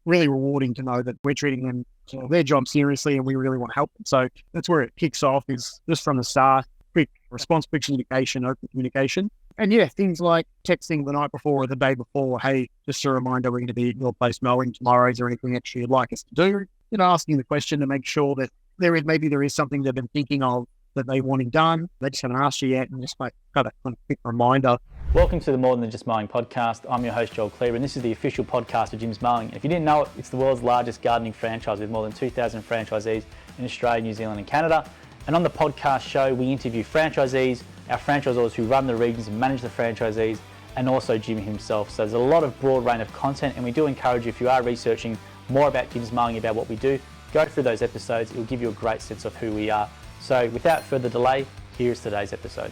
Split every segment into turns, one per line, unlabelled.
really rewarding to know that we're treating them their job seriously and we really want to help them. So that's where it kicks off, is just from the start, quick response, quick communication, open communication. And yeah, things like texting the night before or the day before, hey, just a reminder, we're going to be at your place mowing tomorrow. Is there anything extra you'd like us to do? Asking the question to make sure that there is something they've been thinking of that they wanting done. They just haven't asked you yet, and just make kind of quick reminder.
Welcome to the More Than Just Mowing podcast. I'm your host, Joel Cleaver, and this is the official podcast of Jim's Mowing. If you didn't know it, it's the world's largest gardening franchise with more than 2,000 franchisees in Australia, New Zealand and Canada. And on the podcast show, we interview franchisees, our franchisors who run the regions and manage the franchisees, and also Jim himself. So there's a lot of broad range of content, and we do encourage you, if you are researching more about Jim's Mowing, about what we do, go through those episodes. It will give you a great sense of who we are. So without further delay, here's today's episode.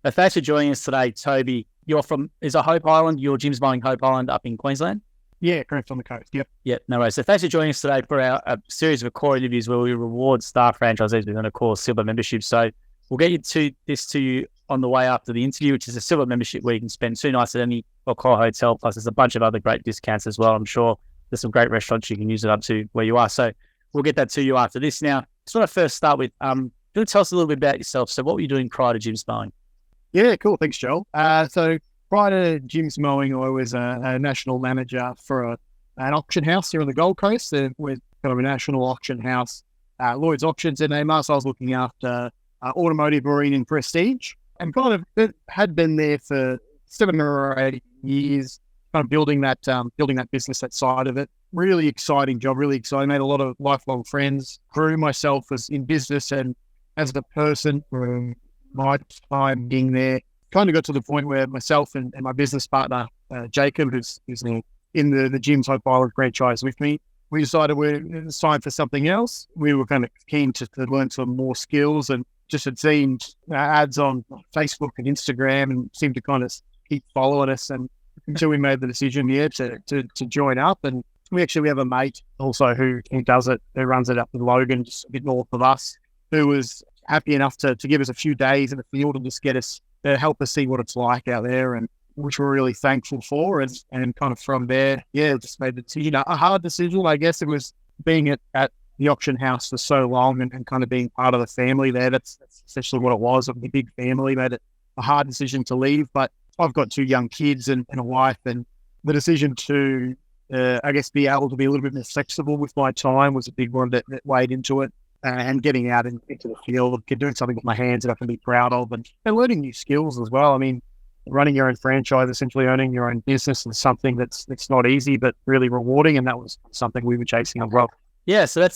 Thanks for joining us today, Toby. You're from, is it Hope Island? You're Jim's Mowing Hope Island up in Queensland?
Yeah, correct, on the coast. Yep,
no worries. So thanks for joining us today for our series of core interviews where we reward staff franchisees with a core silver membership. So we'll get to you on the way after the interview, which is a silver membership where you can spend 2 nights at any Core hotel, plus there's a bunch of other great discounts as well. I'm sure there's some great restaurants you can use it up to where you are. So we'll get that to you after this. Now, just want to first start with, can you tell us a little bit about yourself? So what were you doing prior to Jim's Mowing?
Yeah, cool. Thanks, Joel. So prior to Jim's Mowing, I was a national manager for an auction house here on the Gold Coast. We're kind of a national auction house. Lloyd's Auctions, their name is. I was looking after automotive, marine and prestige, and kind of it had been there for 7 or 8 years, kind of building that business, that side of it. Really exciting job, really exciting. Made a lot of lifelong friends, grew myself as in business and as a person from my time being there. Kind of got to the point where myself and my business partner, Jacob, who's in the Jim's Hope Island franchise with me, we decided it's time for something else. We were kind of keen to learn some more skills, and just had seen ads on Facebook and Instagram and seemed to kind of keep following us, and until we made the decision to join up. And we have a mate also who does it, who runs it up in Logan, just a bit north of us, who was happy enough to give us a few days in the field and just get us to help us see what it's like out there, and which we're really thankful for. And kind of from there, just made the decision, a hard decision, I guess. It was being at the auction house for so long and kind of being part of the family there. That's essentially what it was. A big family made it a hard decision to leave, but I've got 2 young kids and a wife, and the decision to, be able to be a little bit more flexible with my time was a big one that weighed into it. And getting out into the field, doing something with my hands that I can be proud of, and learning new skills as well. I mean, running your own franchise, essentially owning your own business, is something that's not easy, but really rewarding. And that was something we were chasing as well.
Yeah, so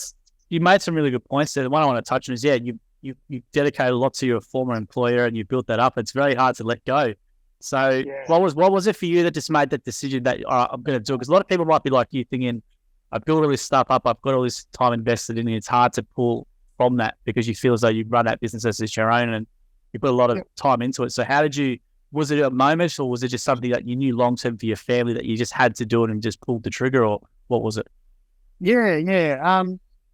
you made some really good points there. The one I want to touch on is, you dedicated a lot to your former employer and you built that up. It's very hard to let go. So what was it for you that just made that decision that I'm going to do it? Because a lot of people might be like you, thinking, I built all this stuff up, I've got all this time invested in it. It's hard to pull from that because you feel as though you run that business as it's your own and you put a lot of time into it. So was it a moment, or was it just something that you knew long-term for your family that you just had to do it and just pulled the trigger, or what was it?
Yeah. A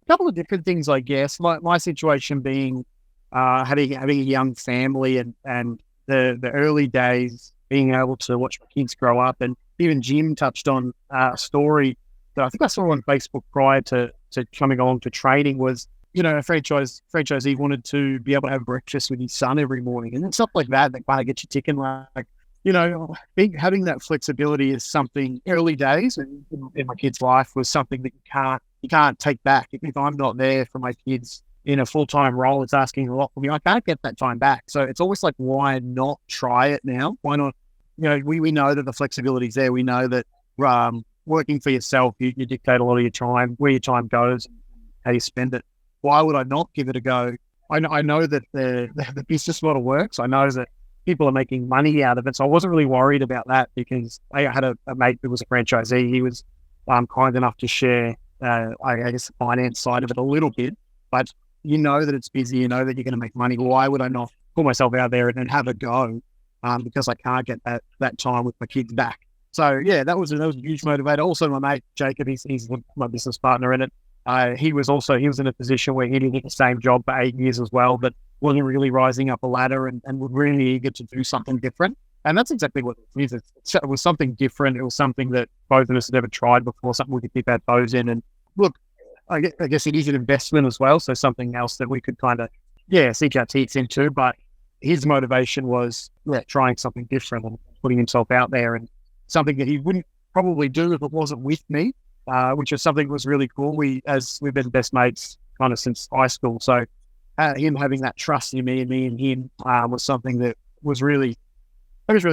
couple of different things, I guess. My situation being having a young family and the early days, being able to watch my kids grow up. And even Jim touched on a story that I think I saw on Facebook prior to coming along to training was, a franchisee wanted to be able to have breakfast with his son every morning, and stuff like that kind of gets you ticking. Having that flexibility is something early days in my kid's life was something that you can't take back. If I'm not there for my kids in a full-time role, it's asking a lot for me. I can't get that time back. So it's always like, why not try it now? Why not? We know that the flexibility is there. We know that working for yourself, you dictate a lot of your time, where your time goes, how you spend it. Why would I not give it a go? I know that the business model works. I know that people are making money out of it. So I wasn't really worried about that, because I had a mate who was a franchisee. He was kind enough to share, the finance side of it a little bit. But that it's busy, that you're going to make money. Why would I not pull myself out there and have a go? Because I can't get that time with my kids back. So that was a huge motivator. Also, my mate Jacob, he's my business partner in it. He was in a position where he did the same job for 8 years as well, but wasn't really rising up a ladder and was really eager to do something different. And that's exactly what it is. It was something different. It was something that both of us had never tried before, something we could dip our toes in. And look, I guess it is an investment as well. So something else that we could kind of, sink our teeth into. But his motivation was trying something different and putting himself out there, and something that he wouldn't probably do if it wasn't with me, which is something that was really cool. We've been best mates kind of since high school. So him having that trust in me and me and him was something that was really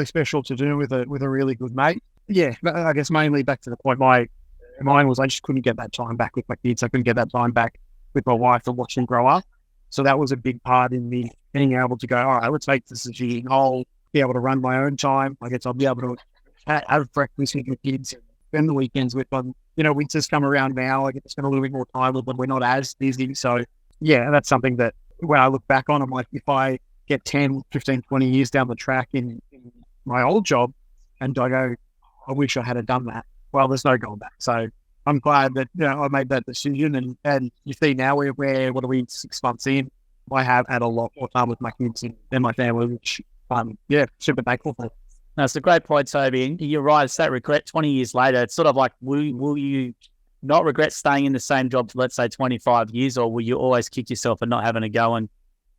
special to do with a really good mate. Yeah, but I guess mainly back to the point, mine was I just couldn't get that time back with my kids. I couldn't get that time back with my wife and watch them grow up. So that was a big part in me being able to go, all right, let's make this decision. I'll be able to run my own time. I guess I'll be able to have breakfast with my kids, spend the weekends with them. Winter's come around now. I get to spend a little bit more time with them. We're not as busy. So yeah, that's something that when I look back on, I'm like, if I get 10, 15, 20 years down the track in my old job and I go, I wish I had done that. Well, there's no going back. So I'm glad that I made that decision. And you see now we're 6 months in. I have had a lot more time with my kids and my family, which super thankful for.
That's a great point, Toby. And you're right. It's that regret 20 years later. It's sort of like, will you not regret staying in the same job for, let's say, 25 years, or will you always kick yourself for not having a go? And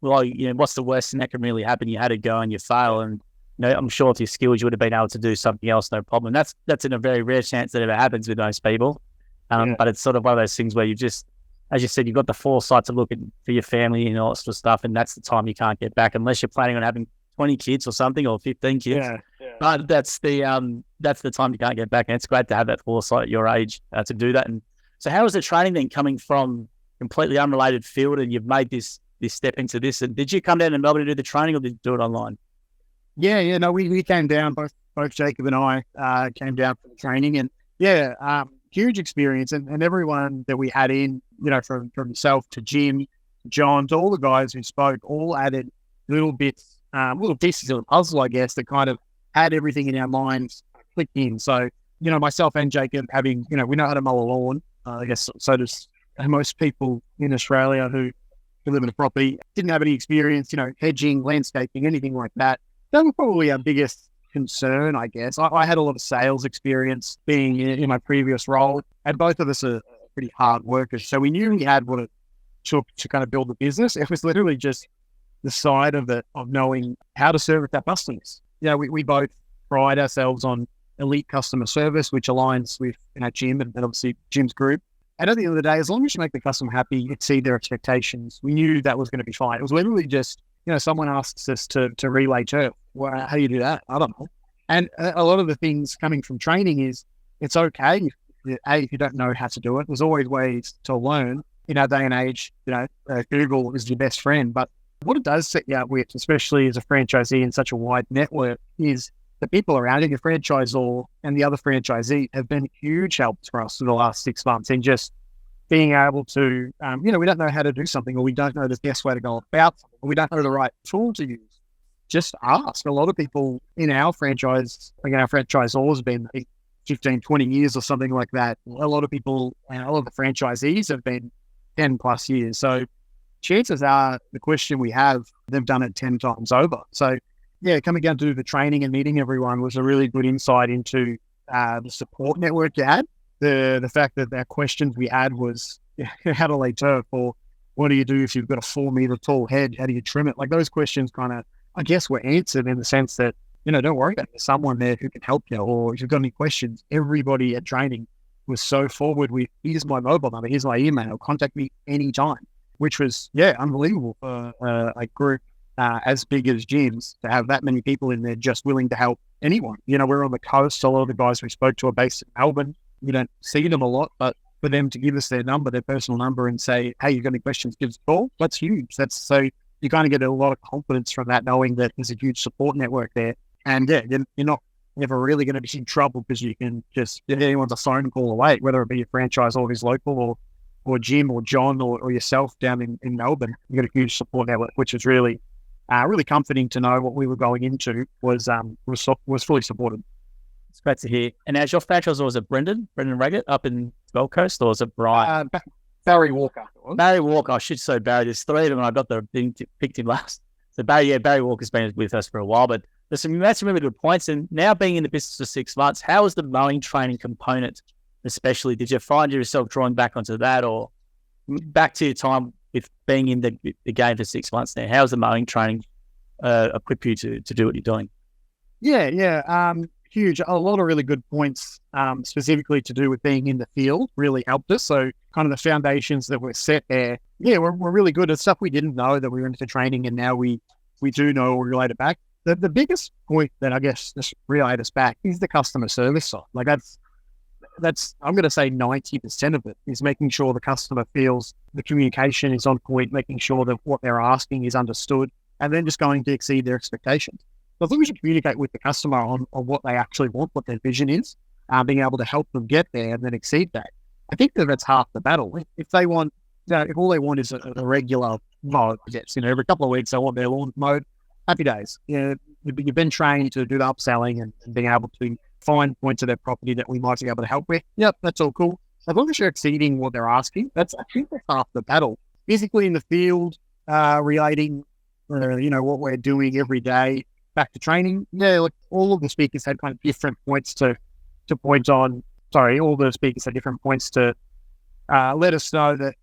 what's the worst thing that can really happen? You had a go and you fail, and I'm sure with your skills you would have been able to do something else, no problem. That's in a very rare chance that ever happens with most people. But it's sort of one of those things where you just, as you said, you've got the foresight to look for your family and all that sort of stuff, and that's the time you can't get back unless you're planning on having 20 kids or something, or 15 kids.
Yeah.
But that's the time you can't get back, and it's great to have that foresight at your age to do that. And so, how was the training then, coming from completely unrelated field, and you've made this step into this? And did you come down to Melbourne to do the training, or did you do it online?
Yeah. No, we came down. Both Jacob and I came down for the training, and huge experience. And everyone that we had in, from yourself to Jim, John, to all the guys who spoke, all added little pieces of the puzzle, I guess, that kind of had everything in our minds clicked in. So, myself and Jacob having, we know how to mow a lawn. I guess so does most people in Australia who live in a property. Didn't have any experience, hedging, landscaping, anything like that. That was probably our biggest concern, I guess. I had a lot of sales experience being in my previous role, and both of us are pretty hard workers. So we knew we had what it took to kind of build the business. It was literally just the side of it, of knowing how to service our customers. We both pride ourselves on elite customer service, which aligns with Jim and obviously Jim's group. And at the end of the day, as long as you make the customer happy, exceed their expectations, we knew that was going to be fine. It was literally just, someone asks us to relay turf. Well, how do you do that? I don't know. And a lot of the things coming from training is, it's okay if you don't know how to do it. There's always ways to learn. In our day and age, Google is your best friend. But what it does set you up with, especially as a franchisee in such a wide network, is the people around it, your franchisor and the other franchisee, have been huge helps for us for the last 6 months in just being able to, we don't know how to do something, or we don't know the best way to go about something, or we don't know the right tool to use. Just ask. A lot of people in our franchise, our franchisors have been 15, 20 years or something like that. A lot of people, a lot of the franchisees have been 10 plus years. So chances are the question we have, they've done it 10 times over. So coming down to do the training and meeting everyone was a really good insight into the support network you had. The fact that our questions we had was how to lay turf, or what do you do if you've got a 4 meter tall head? How do you trim it? Like, those questions kind of, I guess, were answered in the sense that, don't worry about it. There's someone there who can help you, or if you've got any questions. Everybody at training was so forward with, here's my mobile number, here's my email, contact me anytime, which was, unbelievable for a group as big as Jim's to have that many people in there just willing to help anyone. We're on the coast. A lot of the guys we spoke to are based in Melbourne. We don't see them a lot, but for them to give us their number, their personal number, and say, hey, you've got any questions, give us a call. That's huge. So you kind of get a lot of confidence from that, knowing that there's a huge support network there. And you're not never really going to be in trouble, because you can just, anyone's a phone call away, whether it be a franchise or who's local, or Jim or John or yourself down in Melbourne. You got a huge support network, which is really comforting to know what we were going into was fully supported.
It's great to hear. And as your franchisor, was it Brendan Raggett up in Gold Coast, or was it Brian?
Barry Walker.
Barry Walker. I should say Barry. There's three of them, and I got the thing picked him last. So Barry Walker's been with us for a while, but you made some really good points. And now being in the business for 6 months, how was the mowing training component, especially? Did you find yourself drawing back onto that, or back to your time with being in the game for 6 months now? How's the mowing training equip you to do what you're doing?
Yeah. Huge. A lot of really good points, specifically to do with being in the field, really helped us. So kind of the foundations that were set there, we're really good at stuff we didn't know that we were into training, and now we do know or relate it back. The biggest point that I guess just relate us back is the customer service side. Like that's I'm going to say 90% of it is making sure the customer feels the communication is on point, making sure that what they're asking is understood, and then just going to exceed their expectations. So I think we should communicate with the customer on what they actually want, what their vision is, being able to help them get there and then exceed that. I think that's half the battle. If they want, if all they want is a regular mow, every couple of weeks they want their lawn mowed, happy days. You've been trained to do the upselling and being able to find points of their property that we might be able to help with. Yep, that's all cool. As long as you're exceeding what they're asking, I think that's half the battle. Physically in the field, relating, what we're doing every day, back to training. All of the speakers had kind of different points to point on. Sorry, all the speakers had different points to let us know that,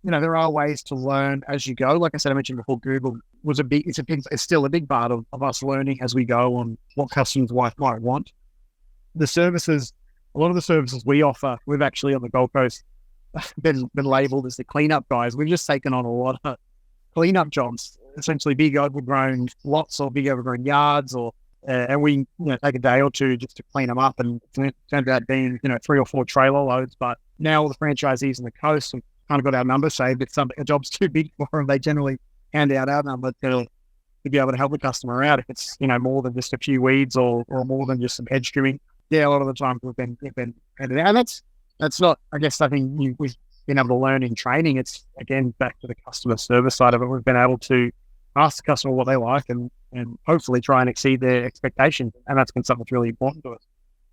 there are ways to learn as you go. Like I said, I mentioned before, Google was it's still a big part of us learning as we go on what customers might want. The services, a lot of the services we offer, we've actually on the Gold Coast been labelled as the cleanup guys. We've just taken on a lot of cleanup jobs, essentially big overgrown lots or big overgrown yards, and we take a day or two just to clean them up, and it turned out being 3 or 4 trailer loads. But now all the franchisees on the coast have kind of got our number saved. If a job's too big for them, they generally hand out our number to be able to help the customer out if it's more than just a few weeds or more than just some hedge trimming. A lot of the time we've been handed out, and that's not, I guess, something we've been able to learn in training. It's again back to the customer service side of it. We've been able to ask the customer what they like and hopefully try and exceed their expectations, and that's been something that's really important to us.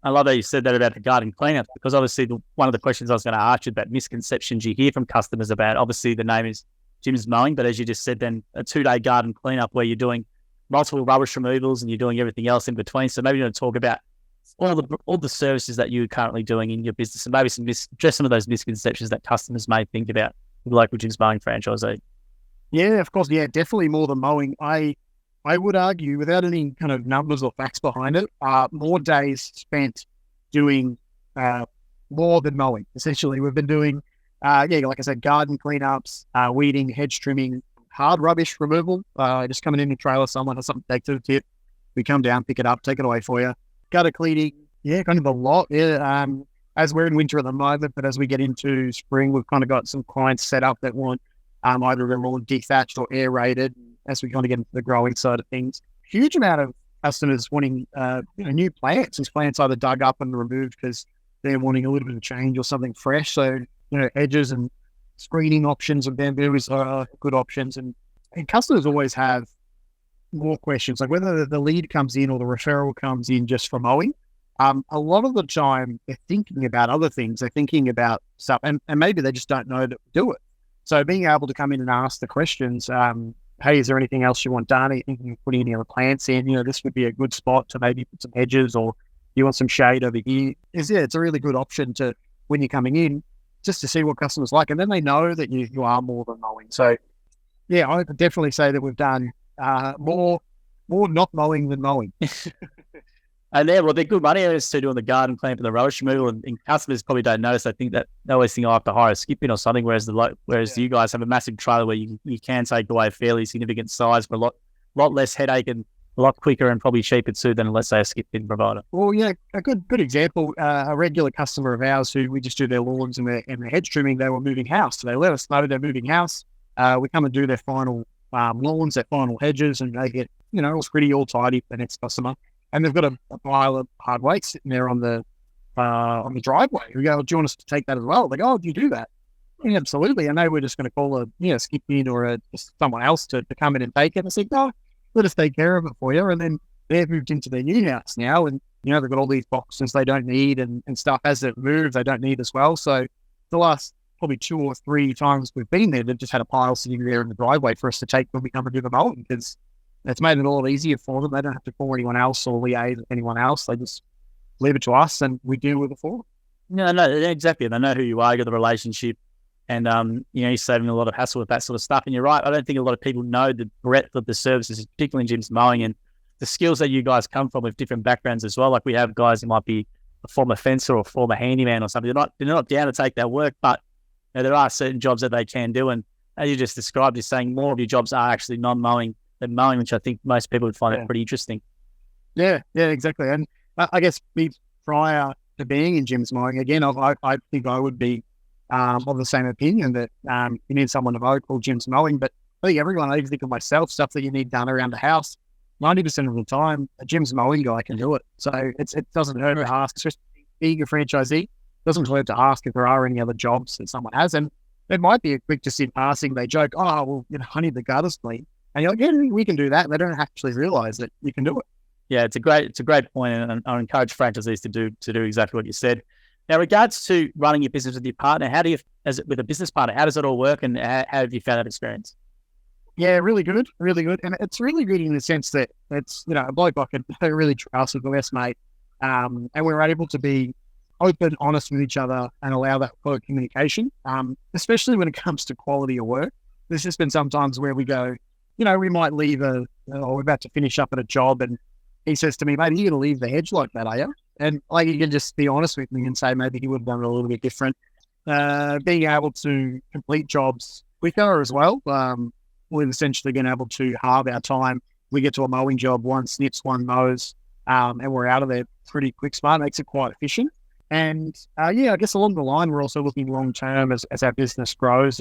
I love that you said that about the garden cleanup, because obviously one of the questions I was going to ask you about misconceptions you hear from customers about, obviously the name is Jim's Mowing, but as you just said, then a 2-day garden cleanup where you're doing multiple rubbish removals and you're doing everything else in between. So maybe you want to talk about all the services that you're currently doing in your business, and maybe just some of those misconceptions that customers may think about the local Jim's Mowing franchisee.
Yeah, of course. Yeah, definitely more than mowing. I would argue, without any kind of numbers or facts behind it, more days spent doing more than mowing. Essentially, we've been doing, like I said, garden cleanups, weeding, hedge trimming, hard rubbish removal. Just coming in a trailer, someone has something to take to the tip. We come down, pick it up, take it away for you. Gutter cleaning, kind of a lot. As we're in winter at the moment, but as we get into spring, we've kind of got some clients set up that want either their lawn dethatched or aerated as we kind of get into the growing side of things. Huge amount of customers wanting new plants. These plants either dug up and removed because they're wanting a little bit of change or something fresh. So, edges and screening options of bamboos are good options. And customers always have more questions, like whether the lead comes in or the referral comes in just for mowing. A lot of the time they're thinking about other things. They're thinking about stuff, and maybe they just don't know that we do it. So being able to come in and ask the questions, hey, is there anything else you want done? Are you thinking of putting any other plants in? This would be a good spot to maybe put some hedges, or you want some shade over here. It's a really good option to, when you're coming in, just to see what customers like. And then they know that you are more than mowing. So yeah, I would definitely say that we've done more not mowing than mowing.
And they're good money areas to doing the garden cleanup and the rubbish removal, and customers probably don't notice. I think that they always think I have to hire a skip in or something, whereas you guys have a massive trailer where you can take away a fairly significant size for a lot less headache and a lot quicker and probably cheaper too than, let's say, a skip bin provider.
Well, yeah, a good example, a regular customer of ours who we just do their lawns and their hedge trimming, they were moving house. So they let us know they're moving house. We come and do their final lawns, their final hedges, and they get, all pretty, all tidy for the next customer. And they've got a pile of hard weight sitting there on the driveway. We go, do you want us to take that as well? They go, oh, do you do that? Yeah, absolutely. And they were just going to call a skip in or just someone else to come in and take it. And I said, no, let us take care of it for you. And then they've moved into their new house now, and they've got all these boxes they don't need and stuff as it moves they don't need as well. So the last probably 2 or 3 times we've been there, they've just had a pile sitting there in the driveway for us to take when we come and do the mowing, because it's made it a lot easier for them. They don't have to call anyone else or liaise with anyone else. They just leave it to us and we deal with it for them.
No, exactly. They know who you are, you got the relationship, and you're saving a lot of hassle with that sort of stuff. And you're right, I don't think a lot of people know the breadth of the services, particularly in Jim's Mowing, and the skills that you guys come from with different backgrounds as well. Like we have guys who might be a former fencer or a former handyman or something. They're not down to take that work, but there are certain jobs that they can do. And as you just described, you're saying more of your jobs are actually non-mowing than mowing, which I think most people would find it pretty interesting.
Yeah, exactly. And I guess prior to being in Jim's Mowing, again, I think I would be of the same opinion that you need someone to mow called Jim's Mowing. But I think everyone, I even think of myself, stuff that you need done around the house, 90% of the time, a Jim's Mowing guy can do it. So it doesn't hurt to ask, especially being a franchisee, it doesn't hurt to ask if there are any other jobs that someone has. And it might be a quick just in passing, they joke, oh, well, I need the gutters clean. And you're like, yeah, we can do that. And they don't actually realize that you can do it.
Yeah, it's a great point, and I encourage franchisees to do exactly what you said. Now, regards to running your business with your partner, how do you, with a business partner, how does it all work, and how have you found that experience?
Yeah, really good. And it's really good in the sense that it's, a bloke I can really trust with the best mate. And we're able to be open, honest with each other and allow that for communication, especially when it comes to quality of work. There's just been some times where we go, we might leave we're about to finish up at a job and he says to me, mate, are you going to leave the hedge like that, are you? And like, you can just be honest with me and say, maybe he would have done it a little bit different. Being able to complete jobs quicker as well. We've essentially been able to halve our time. We get to a mowing job, one snips, one mows, and we're out of there pretty quick. Smart makes it quite efficient. And I guess along the line, we're also looking long term as our business grows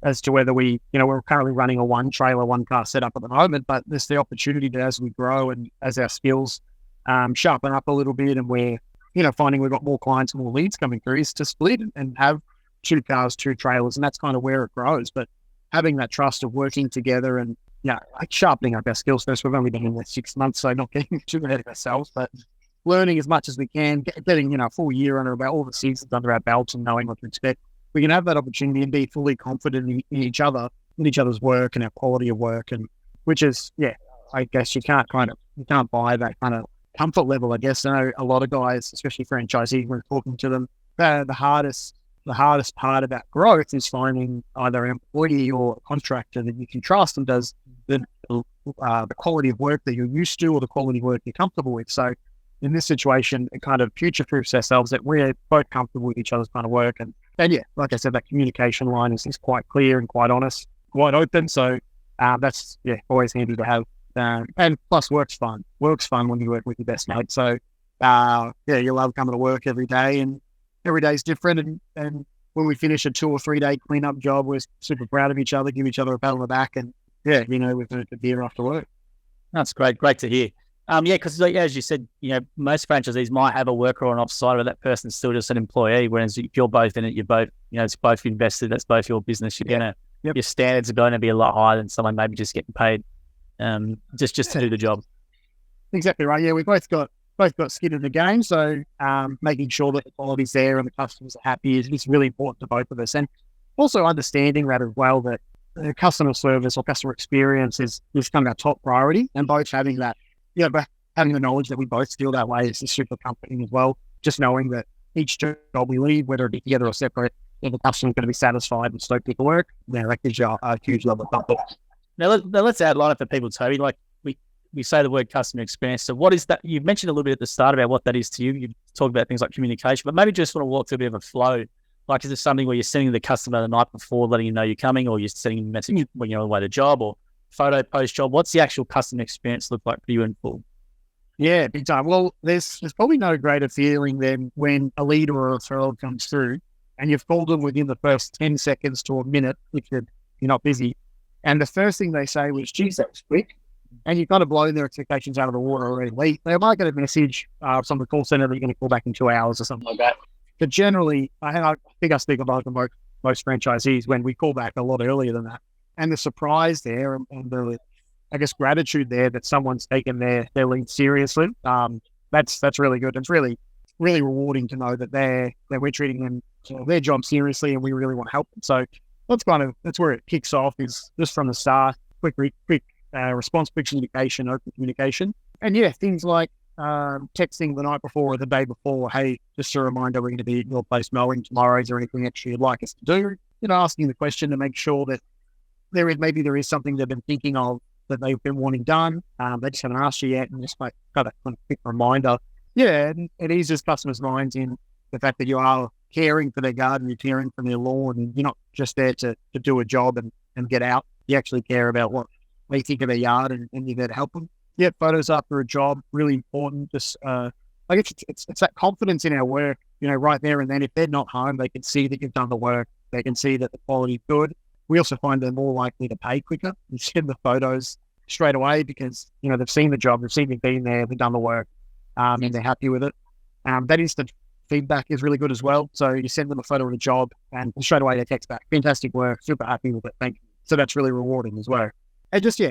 as to whether we're currently running a one trailer, one car setup at the moment, but there's the opportunity to, as we grow and as our skills sharpen up a little bit and we're, finding we've got more clients, more leads coming through, is to split and have 2 cars, 2 trailers. And that's kind of where it grows. But having that trust of working together and, sharpening up our skills first. We've only been in there 6 months, so not getting too ahead of ourselves, but learning as much as we can, getting, a full year under about all the seasons under our belts and knowing what to expect. We can have that opportunity and be fully confident in each other, in each other's work and our quality of work. And which is, I guess you can't buy that kind of comfort level. I guess I know a lot of guys, especially franchisees, when talking to them, the hardest part about growth is finding either an employee or a contractor that you can trust and does the quality of work that you're used to or the quality of work you're comfortable with. So in this situation, it kind of future-proofs ourselves that we're both comfortable with each other's kind of work. And like I said, that communication line is quite clear and quite honest, quite open. So that's always handy to have. And plus, work's fun. Work's fun when you work with your best mate. So you love coming to work every day, and every day's different. And when we finish a 2 or 3 day cleanup job, we're super proud of each other, give each other a pat on the back, and we've had a beer after work.
That's great to hear. Because as you said, most franchisees might have a worker or an offsite, but that person's still just an employee. Whereas if you're both in it, you're both, it's both invested. That's both your business. Your standards are going to be a lot higher than someone maybe just getting paid, just to do the job.
Exactly right. Yeah, we both got skin in the game. So making sure that the quality's there and the customers are happy is really important to both of us. And also understanding that as well, that customer service or customer experience is kind of our top priority, and both having that. But having the knowledge that we both feel that way is super comforting as well. Just knowing that each job we leave, whether it be together or separate, the customer's going to be satisfied and stoked with the work. That gives you a huge level of comfort.
Now let's outline it for people, Toby. Like we say the word customer experience. So what is that? You've mentioned a little bit at the start about what that is to you. You talked about things like communication, but maybe just want to walk through a bit of a flow. Like, is it something where you're sending the customer the night before, letting you know you're coming, or you're sending a message when you're on the way to the job, or photo post job? What's the actual customer experience look like for you in full?
Yeah, big time. Well, there's probably no greater feeling than when a lead or a referral comes through and you've called them within the first 10 seconds to a minute if you're not busy. And the first thing they say was, geez, that was quick. And you've kind of blown their expectations out of the water already. They might get a message from the call center that you're going to call back in 2 hours or something like that. But generally, I think I speak about most franchisees when we call back a lot earlier than that. And the surprise there and the, I guess, gratitude there that someone's taken their lead seriously, that's really good. It's really, really rewarding to know that we're treating them their job seriously and we really want to help them. So that's where it kicks off, is just from the start, quick responsible communication, open communication. And yeah, things like texting the night before or the day before, hey, just a reminder, we're going to be at your place mowing tomorrow. Is there anything extra you'd like us to do? Asking the question to make sure that there is something they've been thinking of that they've been wanting done. They just haven't asked you yet, and just like kind of quick reminder. Yeah, and it eases customers' minds in the fact that you are caring for their garden, you're caring for their lawn, and you're not just there to do a job and get out. You actually care about what they think of their yard, and you're there to help them. Yeah, photos after a job, really important. Just I guess it's that confidence in our work, right there and then. If they're not home, they can see that you've done the work. They can see that the quality is good. We also find they're more likely to pay quicker and send the photos straight away because, they've seen the job, they've seen you've been there, they've done the work, and they're happy with it. That instant feedback is really good as well. So you send them a photo of the job and straight away they text back, fantastic work, super happy with it, thank you. So that's really rewarding as well. And just,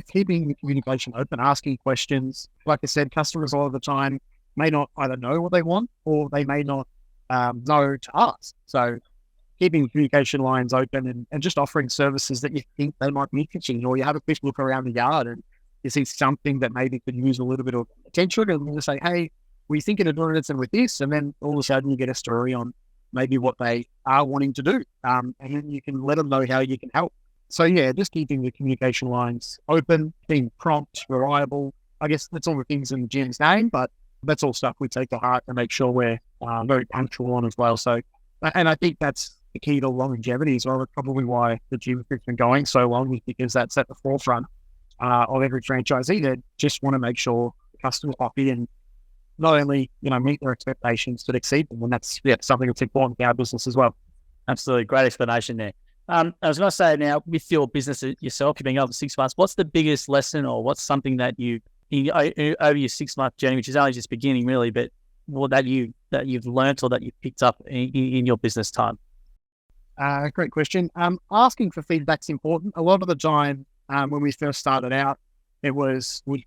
keeping the communication open, asking questions. Like I said, customers a lot of the time may not either know what they want or they may not know to ask. So keeping communication lines open and just offering services that you think they might be interested in, or you have a quick look around the yard and you see something that maybe could use a little bit of attention, and you say, hey, we're thinking of doing it with this, and then all of a sudden you get a story on maybe what they are wanting to do, and then you can let them know how you can help. So yeah, just keeping the communication lines open, being prompt, reliable. I guess that's all the things in Jim's name, but that's all stuff we take to heart and make sure we're very punctual on as well. So, and I think that's the key to longevity as well. That's probably why the gym has been going so long, is because that's at the forefront of every franchisee that just want to make sure the customer's happy and not only, meet their expectations, but exceed them. And that's something that's important in our business as well.
Absolutely. Great explanation there. I was going to say now, with your business yourself, you've been over 6 months, what's the biggest lesson or what's something that over your 6-month journey, which is only just beginning really, but that you've learnt or that you've picked up in your business time?
Great question. Asking for feedback's important. A lot of the time when we first started out, it was, we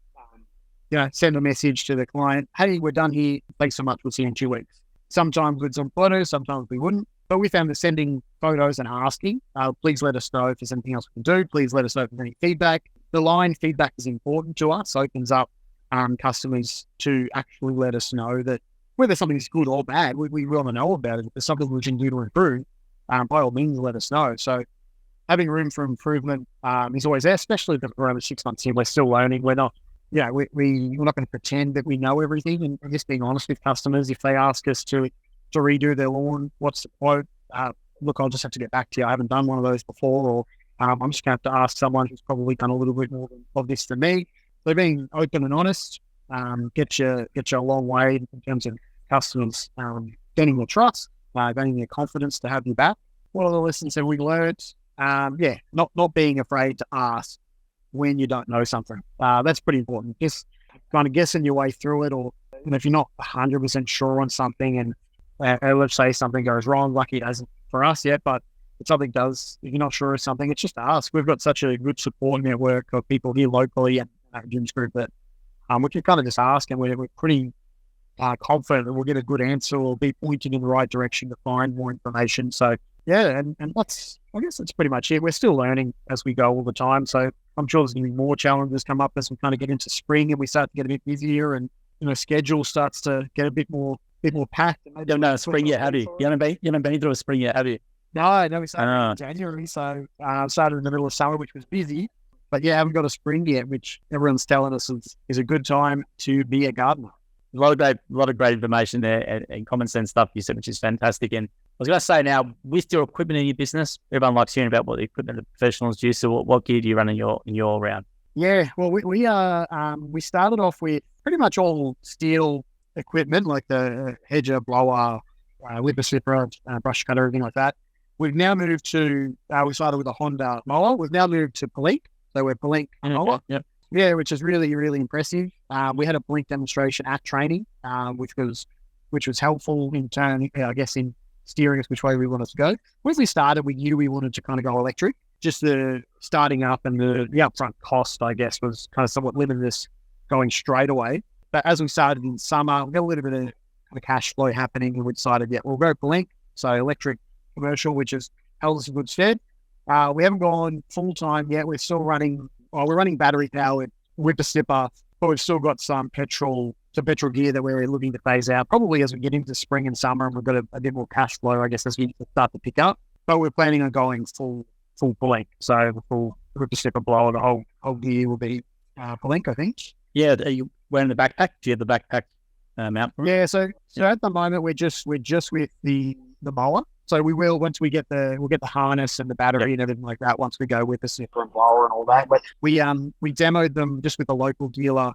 send a message to the client, hey, we're done here. Thanks so much. We'll see you in 2 weeks. Sometimes we'd send photos, sometimes we wouldn't. But we found that sending photos and asking, please let us know if there's anything else we can do. Please let us know if there's any feedback. The line feedback is important to us, opens up customers to actually let us know that whether something's good or bad, we want to know about it. If there's something we can do to improve, by all means, let us know. So having room for improvement is always there, especially because we're only 6 months in. We're still learning. We're not, we're not going to pretend that we know everything, and just being honest with customers. If they ask us to redo their lawn, what's the quote? Look, I'll just have to get back to you. I haven't done one of those before, or I'm just going to have to ask someone who's probably done a little bit more of this than me. So being open and honest get you a long way in terms of customers gaining your trust, gaining their confidence to have you back. What are the lessons that we learned? Not being afraid to ask when you don't know something. That's pretty important. Just kind of guessing your way through it, or if you're not 100% sure on something, and let's say something goes wrong, lucky it hasn't for us yet, but if something does, if you're not sure of something, it's just ask. We've got such a good support network of people here locally at Jim's Group that we can kind of just ask, and we're pretty confident that we'll get a good answer or be pointed in the right direction to find more information. So yeah, and that's, I guess that's pretty much it. We're still learning as we go all the time. So I'm sure there's going to be more challenges come up as we kind of get into spring and we start to get a bit busier, and schedule starts to get a bit more packed.
You haven't done a spring yet, have you? You haven't been through a spring yet, have you?
No, we started in January, so started in the middle of summer, which was busy. But yeah, haven't got a spring yet, which everyone's telling us is a good time to be a gardener.
A lot of great information there and common sense stuff you said, which is fantastic. And I was going to say now, with your equipment in your business, everyone likes hearing about what the equipment the professionals use. So what gear do you run in your round?
Yeah, well, we started off with pretty much all steel equipment, like the hedger, blower, whipper slipper, brush cutter, everything like that. We've now moved to, we started with a Honda mower. We've now moved to Pelink. So we're Pelink mower.
Yep.
Yeah, which is really, really impressive. We had a Pelink demonstration at training, which was helpful in turn, I guess, in steering us which way we wanted to go. When we started, we knew we wanted to kind of go electric. Just the starting up and the upfront cost, I guess, was kind of somewhat limited us going straight away. But as we started in summer, we got a little bit of kind of cash flow happening, and we decided, we'll go Pelink. So electric commercial, which has held us in good stead. We haven't gone full time yet. We're still running we're running battery powered with the snipper, but we've still got some petrol gear that we're looking to phase out probably as we get into spring and summer, and we've got a bit more cash flow, I guess, as we start to pick up. But we're planning on going full blank. So the full with the snipper blower, the whole gear will be blank, I think.
Yeah, are you wearing the backpack? Do you have the backpack mount?
Yeah, so at the moment we're just with the mower. So we will, once we'll get the harness and the battery and everything like that, once we go with the snipper and blower and all that. But we demoed them just with the local dealer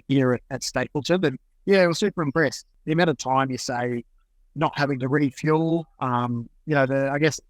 here at Stapleton, and yeah, I was super impressed. The amount of time you save not having to refuel, I guess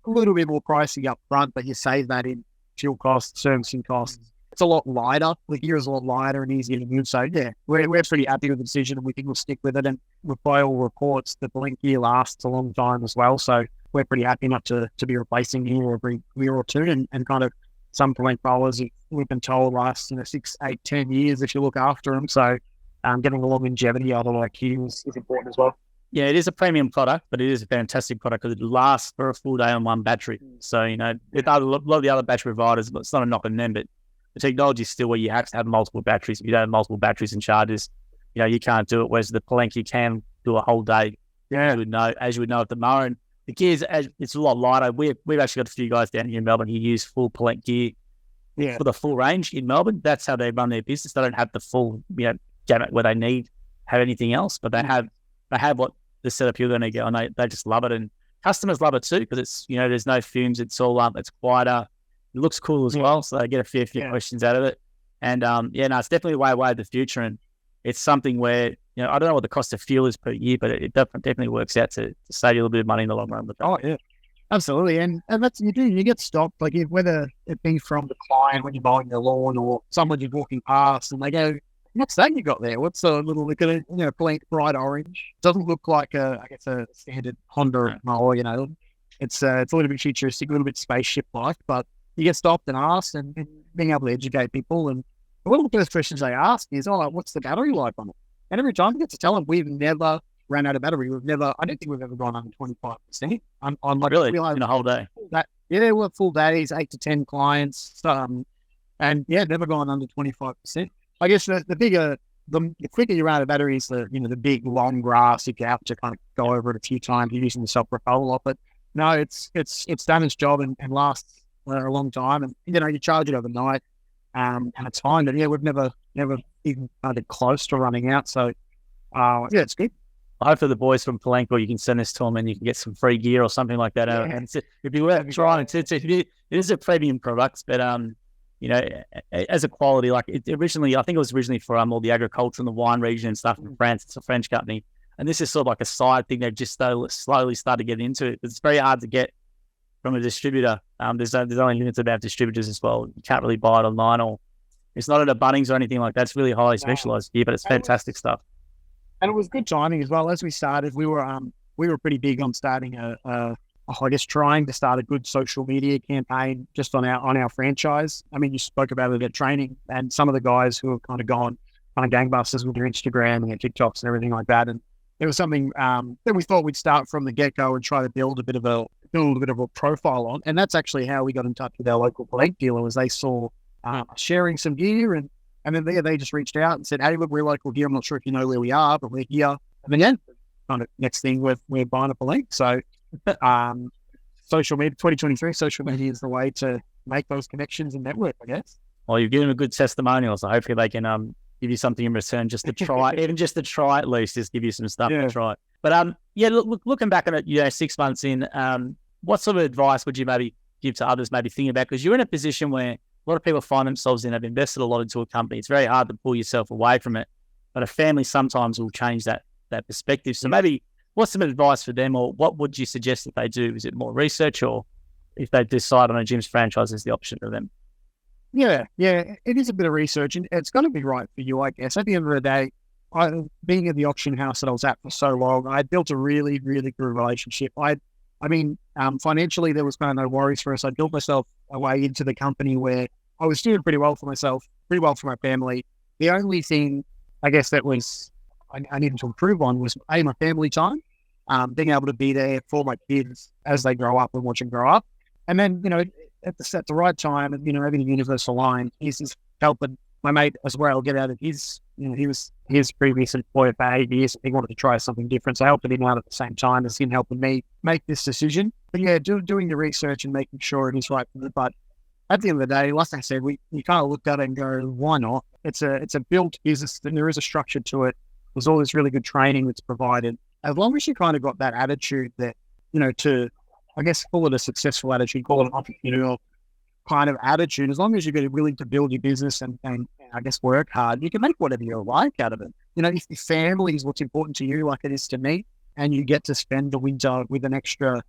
a little bit more pricey up front, but you save that in fuel costs, servicing costs. It's a lot lighter. The gear is a lot lighter and easier to use. So yeah, we're pretty happy with the decision, and we think we'll stick with it. And by all reports, the blink gear lasts a long time as well. So we're pretty happy not to be replacing gear every year or two, and kind of some blink bowlers we've been told last 6, 8, 10 years if you look after them. So getting the longevity out of like gear is important as well.
Yeah, it is a premium product, but it is a fantastic product because it lasts for a full day on one battery. So, a lot of the other battery providers, but it's not a knock on them, but the technology is still where you have to have multiple batteries. If you don't have multiple batteries and chargers, you can't do it. Whereas the Palanque can do a whole day. Yeah, as you would know at the mower. And the gears, it's a lot lighter. We've actually got a few guys down here in Melbourne who use full Palanque gear for the full range in Melbourne. That's how they run their business. They don't have the full gamut where they have anything else, but they have what the setup you're going to get, and they just love it. And customers love it too because it's there's no fumes. It's all it's quieter. It looks cool as well, so they get a fair few questions out of it. And it's definitely way of the future, and it's something where I don't know what the cost of fuel is per year, but it definitely works out to save you a little bit of money in the long run.
Oh yeah, absolutely. And that's you get stopped, like whether it be from the client when you're mowing their lawn or someone you're walking past, and they go, "What's that you got there? What's a little look at it? Blank bright orange. Doesn't look like a standard Honda mower. It's a little bit futuristic, a little bit spaceship like, but you get stopped and asked, and being able to educate people. And one of the first questions they ask is, what's the battery life on it? And every time we get to tell them, we've never ran out of battery. I don't think we've ever gone under 25%. On like
really in a whole day.
We're full days, 8 to 10 clients, and never gone under 25%. I guess the quicker you run out of batteries, the big long grass, you have to kind of go over it a few times. You're using the self-propel a lot, but no, it's done its job and lasts a long time. And you charge it overnight, and it's fine. But we've never even kind of close to running out. So it's good.
Hopefully the boys from Palanque, you can send this to them and you can get some free gear or something like that. And it'd be worth trying. It is a premium product, but as a quality, like I think it was originally for all the agriculture and the wine region and stuff in France. It's a French company, and this is sort of like a side thing. They've just slowly started getting into it. It's very hard to get from a distributor. There's only limited amount of distributors as well. You can't really buy it online, or it's not at a Bunnings or anything like that. It's really highly specialized gear, but it's fantastic stuff.
And it was good timing as well. As we started, we were pretty big on starting trying to start a good social media campaign just on our franchise. I mean, you spoke about it at training, and some of the guys who have kind of gone gangbusters with their Instagram and their TikToks and everything like that. And it was something that we thought we'd start from the get-go and try to build a bit of a profile on. And that's actually how we got in touch with our local Palanque dealer, was they saw sharing some gear, and then they just reached out and said, "Hey, look, we're local gear. I'm not sure if you know where we are, but we're here." And then kind of next thing we're buying a Palanque. So social media, 2023, social media is the way to make those connections and network, I guess.
Well, you've given them a good testimonial, so hopefully they can give you something in return just to try, even just to try at least, just give you some stuff to try. But looking back at it, 6 months in, what sort of advice would you maybe give to others maybe thinking about? Because you're in a position where a lot of people find themselves in, have invested a lot into a company. It's very hard to pull yourself away from it, but a family sometimes will change that perspective. So maybe what's some advice for them, or what would you suggest that they do? Is it more research, or if they decide on a Jim's franchise is the option for them?
Yeah, it is a bit of research, and it's going to be right for you, I guess. At the end of the day, being at the auction house that I was at for so long, I built a really, really good relationship. Financially, there was kind of no worries for us. I built myself a way into the company where I was doing pretty well for myself, pretty well for my family. The only thing, I guess, that was I needed to improve on was my family time, being able to be there for my kids as they grow up and watch them grow up. And then, at the right time, and having the universe aligned, he's just helping my mate as well get out of his, he was his previous employer for 8 years. He wanted to try something different, so helping him out at the same time as him helping me make this decision. But yeah, doing the research and making sure it is right for me. But at the end of the day, like I said, you kind of looked at it and go, why not? It's a built business, and there is a structure to it. There's all this really good training that's provided. As long as you kind of got that attitude that, to, I guess, call it a successful attitude, call it an entrepreneurial kind of attitude, as long as you're willing to build your business and I guess work hard, you can make whatever you like out of it. If your family is what's important to you, like it is to me, and you get to spend the winter with an extra,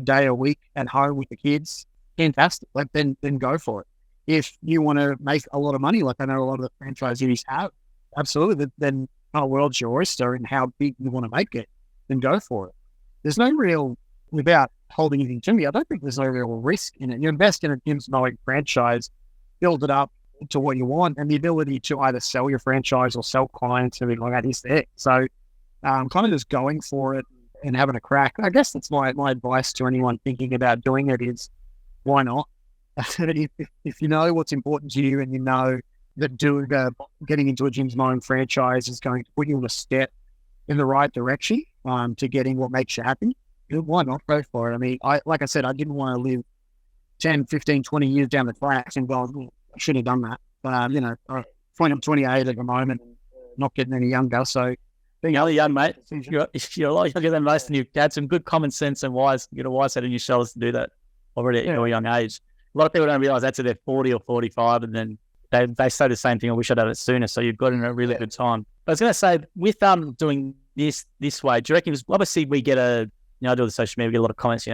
day a week at home with the kids, fantastic. Like then go for it. If you want to make a lot of money, like I know a lot of the franchisees have, absolutely, then our world's your oyster, and how big you want to make it, then go for it. There's no real, without holding anything to me, I don't think there's no real risk in it. You invest in a Jim's Mowing franchise, build it up to what you want, and the ability to either sell your franchise or sell clients, everything like that is there. So kind of just going for it and having a crack. I guess that's my advice to anyone thinking about doing it is, why not? If you know what's important to you, and you know that getting into a Jim's Mowing franchise is going to put you on a step in the right direction to getting what makes you happy, why not go for it? I mean, like I said, I didn't want to live 10, 15, 20 years down the track and go, I should have done that. But, I'm 28 at the moment, and not getting any younger. So
being only young, mate, you're a lot younger than most, and you've had some good common sense and wise head in your shoulders to do that already at your young age. A lot of people don't realize that's at their 40 or 45, and then they say the same thing, I wish I'd done it sooner. So you've got in a really good time. But I was going to say, with doing this way, do you reckon, obviously we get I do the social media, we get a lot of comments,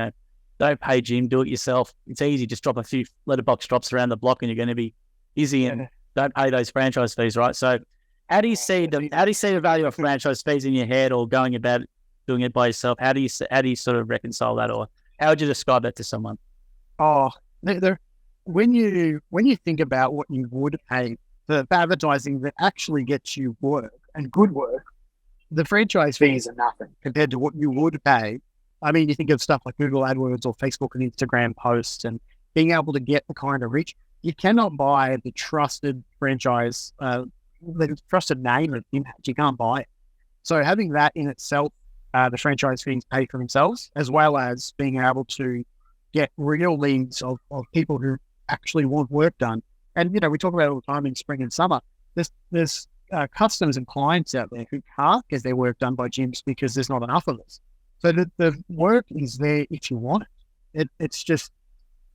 don't pay Jim, do it yourself. It's easy, just drop a few letterbox drops around the block and you're going to be busy, and don't pay those franchise fees, right? So how do you see the value of franchise fees in your head, or going about doing it by yourself? How do you sort of reconcile that, or how would you describe that to someone?
Oh, when you think about what you would pay for advertising that actually gets you work and good work, the franchise fees are nothing compared to what you would pay. I mean, you think of stuff like Google AdWords or Facebook and Instagram posts, and being able to get the kind of reach. You cannot buy the trusted franchise, the trusted name of impact. You can't buy it. So having that in itself, the franchise fees pay for themselves, as well as being able to get real leads of people who actually want work done. And, we talk about it all the time in spring and summer. There's customers and clients out there who can't get their work done by gyms because there's not enough of us. So the work is there if you want it. It's just,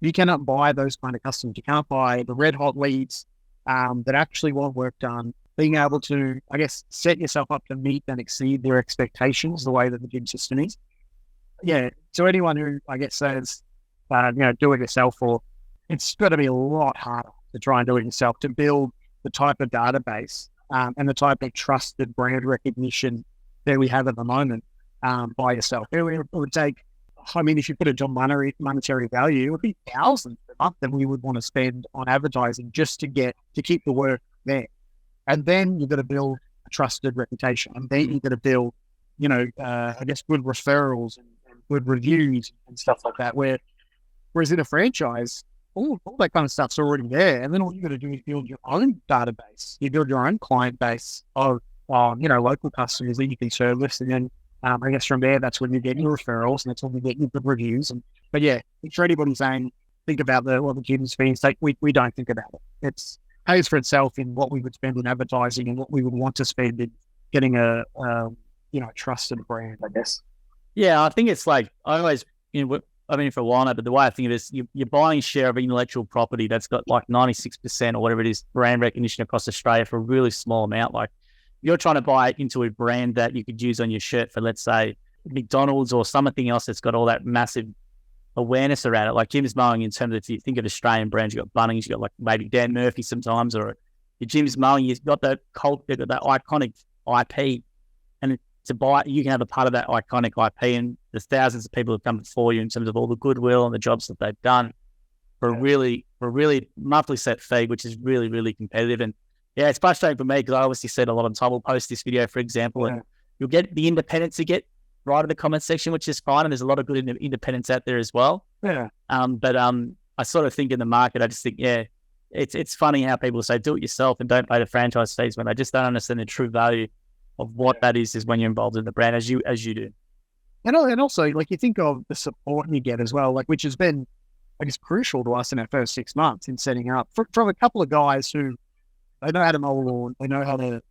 you cannot buy those kind of customers. You can't buy the red hot leads that actually want work done. Being able to, I guess, set yourself up to meet and exceed their expectations, the way that the gym system is. Yeah. So anyone who, I guess, says, do it yourself, or it's got to be a lot harder to try and do it yourself, to build the type of database and the type of trusted brand recognition that we have at the moment by yourself. It would take, I mean, if you put it on monetary value, it would be thousands a month that we would want to spend on advertising just to keep the work there. And then you've got to build a trusted reputation. And then you've got to build, I guess, good referrals and good reviews and stuff like that. Whereas in a franchise, all that kind of stuff's already there. And then all you got to do is build your own database. You build your own client base of, local customers that you can service. And then I guess from there, that's when you get your referrals, and that's when you get your good reviews. But yeah, for anybody saying, think about what the gym's fees take, we don't think about it. It's pays for itself in what we would spend in advertising and what we would want to spend in getting a trusted brand, I guess.
Yeah, I think it's like, I always, I've been for a while now, but the way I think of it is you're buying a share of intellectual property that's got like 96% or whatever it is, brand recognition across Australia for a really small amount. Like, you're trying to buy into a brand that you could use on your shirt for, let's say, McDonald's or something else that's got all that massive awareness around it. Like Jim's Mowing, in terms of, if you think of Australian brands, you've got Bunnings, you've got like maybe Dan Murphy sometimes, or your Jim's Mowing, you've got that cult, you've got that iconic IP. And to buy, you can have a part of that iconic IP, and there's thousands of people who come before you in terms of all the goodwill and the jobs that they've done for a really monthly set fee, which is really, really competitive. And yeah, it's frustrating for me because I obviously said a lot of time we'll post this video, for example, and you'll get the independents to get right in the comment section, which is fine. And there's a lot of good independents out there as well.
Yeah.
But I sort of think in the market, I just think, it's funny how people say do it yourself and don't pay the franchise fees when they just don't understand the true value of what that is when you're involved in the brand as you do.
And also, like, you think of the support you get as well, like, which has been, I guess, crucial to us in our first 6 months in setting up from a couple of guys who they know how to mow a lawn, they know how to,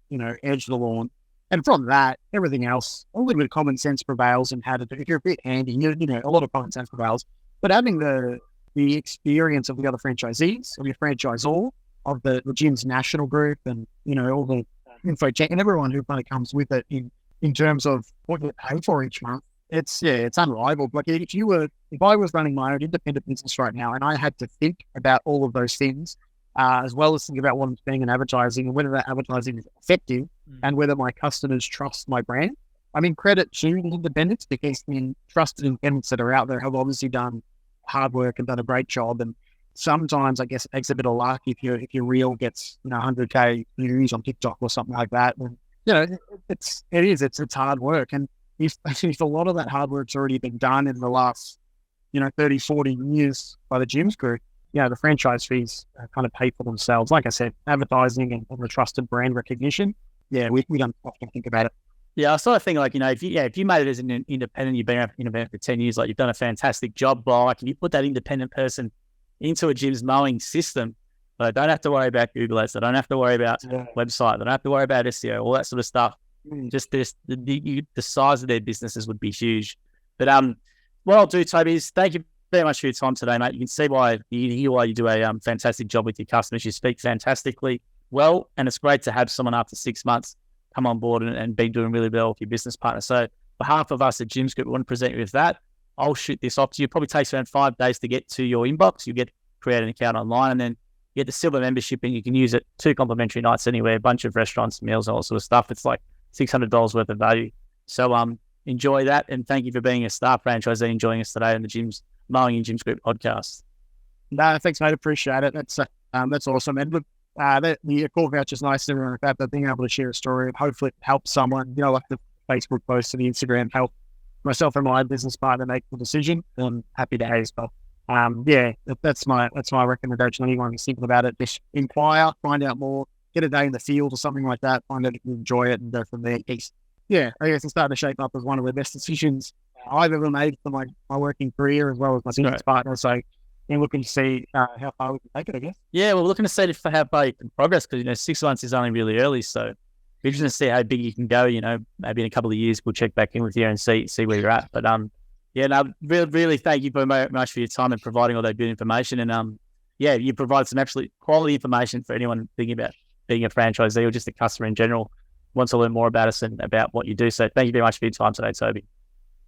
edge the lawn. And from that, everything else, a little bit of common sense prevails and how to do. If you're a bit handy, a lot of common sense prevails. But having the experience of the other franchisees, of your franchisor, of the gym's national group, and all the info check and everyone who kind of comes with it in terms of what you pay for each month, it's unrivaled. Like if I was running my own independent business right now and I had to think about all of those things, as well as think about what I'm spending in advertising and whether that advertising is effective and whether my customers trust my brand. I mean, credit to the independents, because trusted independents that are out there have obviously done hard work and done a great job. And sometimes I guess it takes a bit of luck if your reel gets 100K views on TikTok or something like that. And it's hard work. And if a lot of that hard work's already been done in the last 30, 40 years by the gyms group, the franchise fees kind of pay for themselves. Like I said, advertising and the trusted brand recognition. Yeah, we don't often think about it.
Yeah, I sort of think like, if you made it as an independent, you've been independent for 10 years, like you've done a fantastic job. Like if you put that independent person into a Jim's mowing system, they don't have to worry about Google Ads, they don't have to worry about website, they don't have to worry about SEO, all that sort of stuff. Just the size of their businesses would be huge. But what I'll do, Toby, is thank you very much for your time today, mate. You can see why you do a fantastic job with your customers. You speak fantastically well, and it's great to have someone after 6 months come on board and be doing really well with your business partner. So on behalf of us at Jim's Group, we want to present you with that. I'll shoot this off to you. It probably takes around 5 days to get to your inbox. You get create an account online, and then you get the silver membership, and you can use it 2 complimentary nights anywhere, a bunch of restaurants, meals, and all sort of stuff. It's like $600 worth of value. So enjoy that, and thank you for being a star franchisee and joining us today on the Mowing and Jim's Group podcast.
No, thanks, mate. Appreciate it. That's awesome. And look, the call voucher is nice and everything like that, but being able to share a story and hopefully help someone, like the Facebook post and the Instagram, help myself and my business partner make the decision. I'm happy to have as well. That's my recommendation. Anyone who's thinking about it, just inquire, find out more, get a day in the field or something like that, find out if you enjoy it and go from there. I guess it's starting to shape up as one of the best decisions I've ever made for my working career as well as my business partner. So I'm looking to see how far we can take it, I guess.
Yeah, we're looking to see how far you can progress, because 6 months is only really early. So we're just going to see how big you can go. Maybe in a couple of years we'll check back in with you and see where you're at. But really thank you very much for your time and providing all that good information. And you provide some absolute quality information for anyone thinking about being a franchisee or just a customer in general wants to learn more about us and about what you do. So thank you very much for your time today, Toby.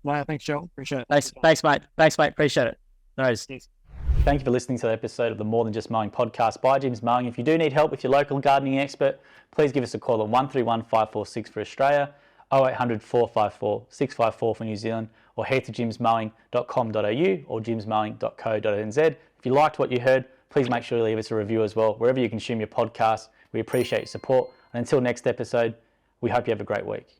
Well, thanks, Joel. Appreciate it.
Thanks, mate. Appreciate it. No worries.
Thank you for listening to the episode of the More Than Just Mowing podcast by Jim's Mowing. If you do need help with your local gardening expert, please give us a call at 131 546 for Australia, 0800 454 654 for New Zealand, or head to jimsmowing.com.au or jimsmowing.co.nz. If you liked what you heard, please make sure to leave us a review as well, wherever you consume your podcast. We appreciate your support. And until next episode, we hope you have a great week.